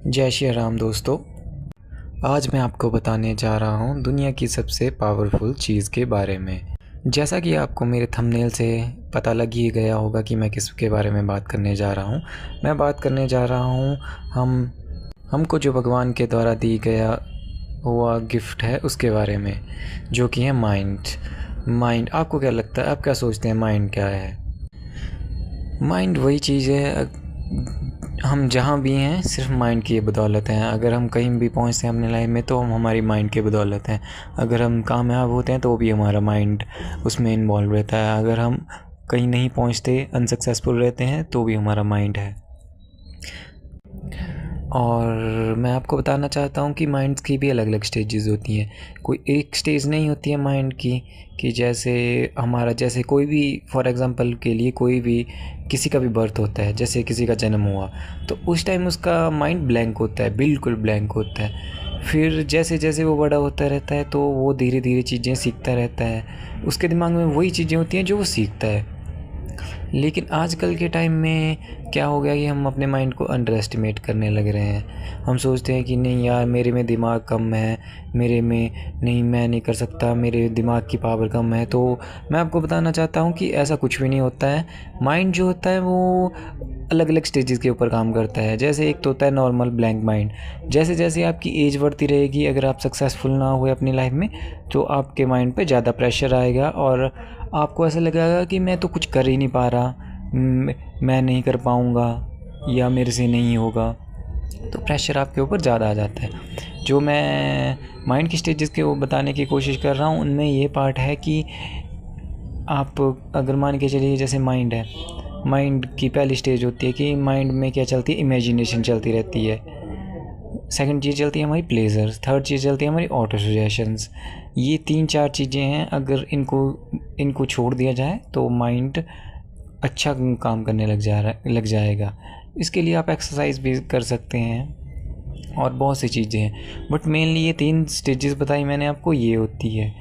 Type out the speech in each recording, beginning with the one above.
जय श्री राम दोस्तों। आज मैं आपको बताने जा रहा हूँ दुनिया की सबसे पावरफुल चीज़ के बारे में। जैसा कि आपको मेरे थंबनेल से पता लग ही गया होगा कि मैं किसके बारे में बात करने जा रहा हूँ। मैं बात करने जा रहा हूँ हमको जो भगवान के द्वारा दी गया हुआ गिफ्ट है उसके बारे में, जो कि है माइंड। आपको क्या लगता है, आप क्या सोचते हैं माइंड क्या है? माइंड वही चीज़ है, हम जहाँ भी हैं सिर्फ माइंड की बदौलत हैं। अगर हम कहीं भी पहुँचते हैं अपने लाइफ में तो हम हमारी माइंड की बदौलत हैं। अगर हम कामयाब होते हैं तो भी हमारा माइंड उसमें इन्वॉल्व रहता है। अगर हम कहीं नहीं पहुँचते, अनसक्सेसफुल रहते हैं, तो भी हमारा माइंड है। और मैं आपको बताना चाहता हूँ कि माइंड्स की भी अलग अलग स्टेजेस होती हैं। कोई एक स्टेज नहीं होती है माइंड की कि जैसे कोई भी, फॉर एग्ज़ाम्पल के लिए, कोई भी किसी का भी बर्थ होता है, जैसे किसी का जन्म हुआ तो उस टाइम उसका माइंड ब्लैंक होता है, बिल्कुल ब्लैंक होता है। फिर जैसे जैसे वो बड़ा होता रहता है तो वो धीरे धीरे चीज़ें सीखता रहता है। उसके दिमाग में वही चीज़ें होती हैं जो वो सीखता है। लेकिन आजकल के टाइम में क्या हो गया कि हम अपने माइंड को अंडर एस्टिमेट करने लग रहे हैं। हम सोचते हैं कि नहीं यार, मेरे में दिमाग कम है, मेरे में नहीं, मैं नहीं कर सकता, मेरे दिमाग की पावर कम है। तो मैं आपको बताना चाहता हूँ कि ऐसा कुछ भी नहीं होता है। माइंड जो होता है वो अलग अलग स्टेजेस के ऊपर काम करता है। जैसे एक तो होता है नॉर्मल ब्लैंक माइंड। जैसे जैसे आपकी एज बढ़ती रहेगी, अगर आप सक्सेसफुल ना हुए अपनी लाइफ में तो आपके माइंड पे ज़्यादा प्रेशर आएगा और आपको ऐसा लगेगा कि मैं तो कुछ कर ही नहीं पा रहा, मैं नहीं कर पाऊँगा या मेरे से नहीं होगा। तो प्रेशर आपके ऊपर ज़्यादा आ जाता है। जो मैं माइंड की स्टेजेस के वो बताने की कोशिश कर रहा हूँ, उनमें ये पार्ट है कि आप अगर मान के चलिए, जैसे माइंड है, माइंड की पहली स्टेज होती है कि माइंड में क्या चलती है, इमेजिनेशन चलती रहती है। सेकंड चीज़ चलती है हमारी प्लेजर्स, थर्ड चीज़ चलती है हमारी ऑटो सजेशंस। ये 3-4 चीज़ें हैं, अगर इनको छोड़ दिया जाए तो माइंड अच्छा काम करने लग जाएगा। इसके लिए आप एक्सरसाइज भी कर सकते हैं और बहुत सी चीज़ें हैं, बट मेनली ये 3 स्टेजेस बताई मैंने आपको, ये होती है।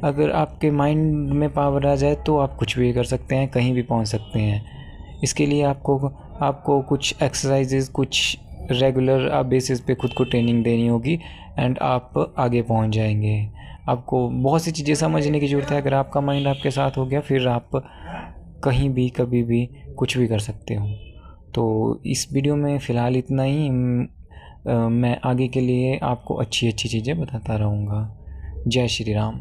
अगर आपके माइंड में पावर आ जाए तो आप कुछ भी कर सकते हैं, कहीं भी पहुंच सकते हैं। इसके लिए आपको कुछ एक्सरसाइजेज, कुछ रेगुलर बेसिस पे खुद को ट्रेनिंग देनी होगी एंड आप आगे पहुंच जाएंगे। आपको बहुत सी चीज़ें समझने की ज़रूरत है। अगर आपका माइंड आपके साथ हो गया, फिर आप कहीं भी कभी भी कुछ भी कर सकते हो। तो इस वीडियो में फ़िलहाल इतना ही। मैं आगे के लिए आपको अच्छी अच्छी चीज़ें बताता रहूँगा। जय श्री राम।